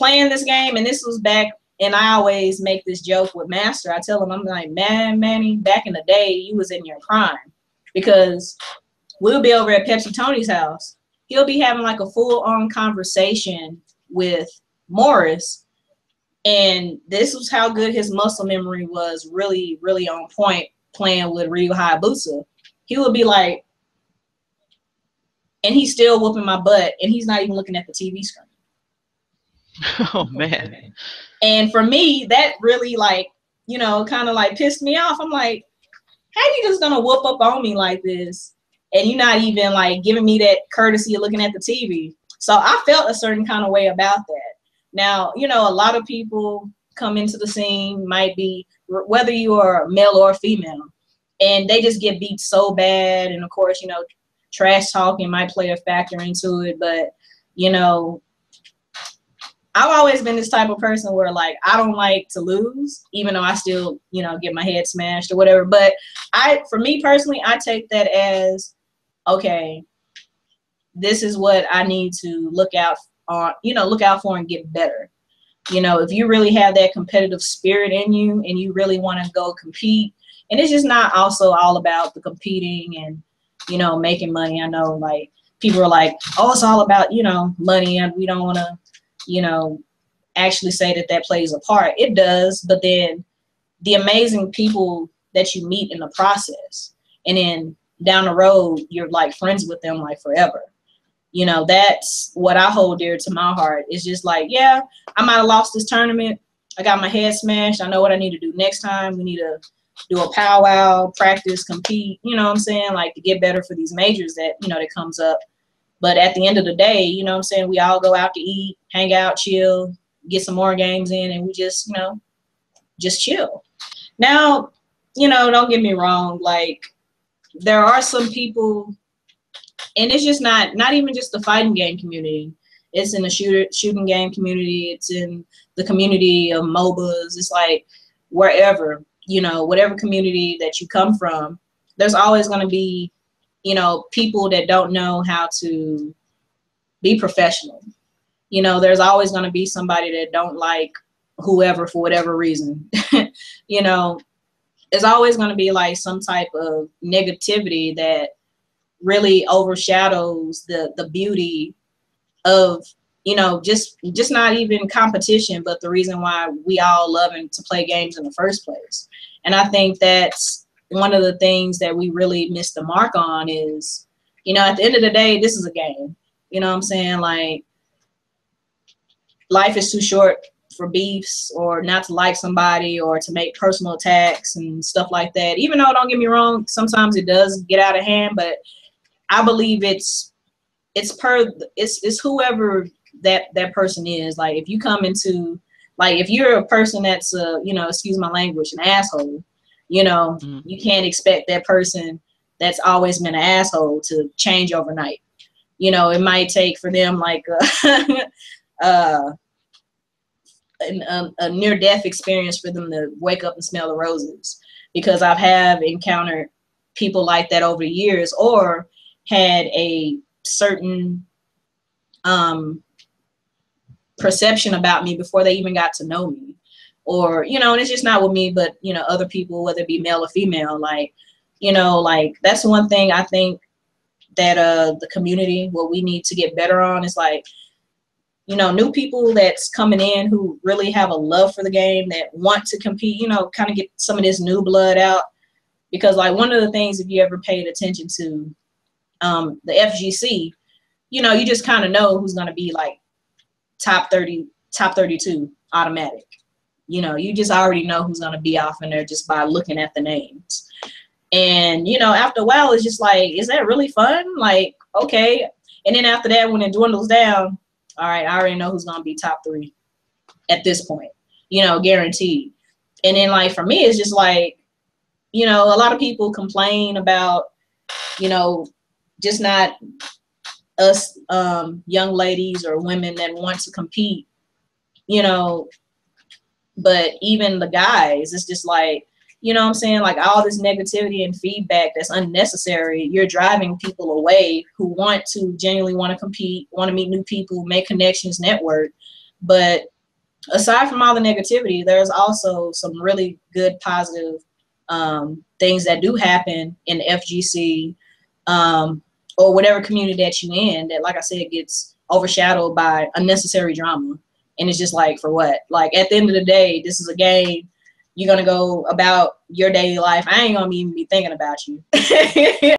playing this game, and this was back, and I always make this joke with Master. I tell him, I'm like, man, Manny, back in the day, you was in your prime. Because we'll be over at Pepsi Tony's house. He'll be having like a full-on conversation with Morris. And this was how good his muscle memory was, really, really on point, playing with Ryu Hayabusa. He would be like, and he's still whooping my butt, and he's not even looking at the TV screen. Oh, man. And for me, that really, like, you know, kind of like pissed me off. I'm like, how you just gonna whoop up on me like this, and you're not even like giving me that courtesy of looking at the TV? So I felt a certain kind of way about that. Now, you know, a lot of people come into the scene, might be, whether you are male or female, and they just get beat so bad. And of course, you know, trash talking might play a factor into it. But, you know, I've always been this type of person where, like, I don't like to lose, even though I still, you know, get my head smashed or whatever. But for me personally, I take that as, okay, this is what I need to look out on, you know, look out for and get better. You know, if you really have that competitive spirit in you and you really want to go compete, and it's just not also all about the competing and, you know, making money. I know, like, people are like, oh, it's all about, you know, money, and we don't want to, you know, actually say that that plays a part. It does, but then the amazing people that you meet in the process, and then down the road, you're like friends with them like forever. You know, that's what I hold dear to my heart. It's just like, yeah, I might have lost this tournament. I got my head smashed. I know what I need to do next time. We need to do a powwow, practice, compete, you know what I'm saying? Like, to get better for these majors that, you know, that comes up. But at the end of the day, you know what I'm saying, we all go out to eat, hang out, chill, get some more games in, and we just, you know, just chill. Now, you know, don't get me wrong, like, there are some people, and it's just not even just the fighting game community. It's in the shooting game community. It's in the community of MOBAs. It's like wherever, you know, whatever community that you come from, there's always going to be, you know, people that don't know how to be professional. You know, there's always going to be somebody that don't like whoever for whatever reason. You know, there's always going to be like some type of negativity that really overshadows the beauty of, you know, just not even competition, but the reason why we all love to play games in the first place. And I think that's one of the things that we really missed the mark on is, you know, at the end of the day, this is a game. You know what I'm saying? Like, life is too short for beefs or not to like somebody or to make personal attacks and stuff like that. Even though, don't get me wrong, sometimes it does get out of hand, but I believe it's whoever that person is. Like, if you come into, like, if you're a person that's you know, excuse my language, an asshole, you know, you can't expect that person that's always been an asshole to change overnight. You know, it might take for them like a near-death experience for them to wake up and smell the roses, because I have encountered people like that over the years, or had a certain perception about me before they even got to know me. Or, you know, and it's just not with me, but, you know, other people, whether it be male or female, like, you know, like, that's one thing I think that the community, what we need to get better on is, like, you know, new people that's coming in who really have a love for the game, that want to compete, you know, kind of get some of this new blood out. Because, like, one of the things, if you ever paid attention to the FGC, you know, you just kind of know who's going to be like top 30, top 32 automatic. You know, you just already know who's going to be off in there just by looking at the names. And, you know, after a while, it's just like, is that really fun? Like, okay. And then after that, when it dwindles down, all right, I already know who's going to be top 3 at this point, you know, guaranteed. And then, like, for me, it's just like, you know, a lot of people complain about, you know, just not us young ladies or women that want to compete, you know, but even the guys, it's just like, you know what I'm saying, like, all this negativity and feedback that's unnecessary, you're driving people away who want to genuinely want to compete, want to meet new people, make connections, network. But aside from all the negativity, there's also some really good positive things that do happen in FGC or whatever community that you in that, like I said, gets overshadowed by unnecessary drama. And it's just like, for what? Like, at the end of the day, this is a game. You're going to go about your daily life. I ain't going to even be thinking about you.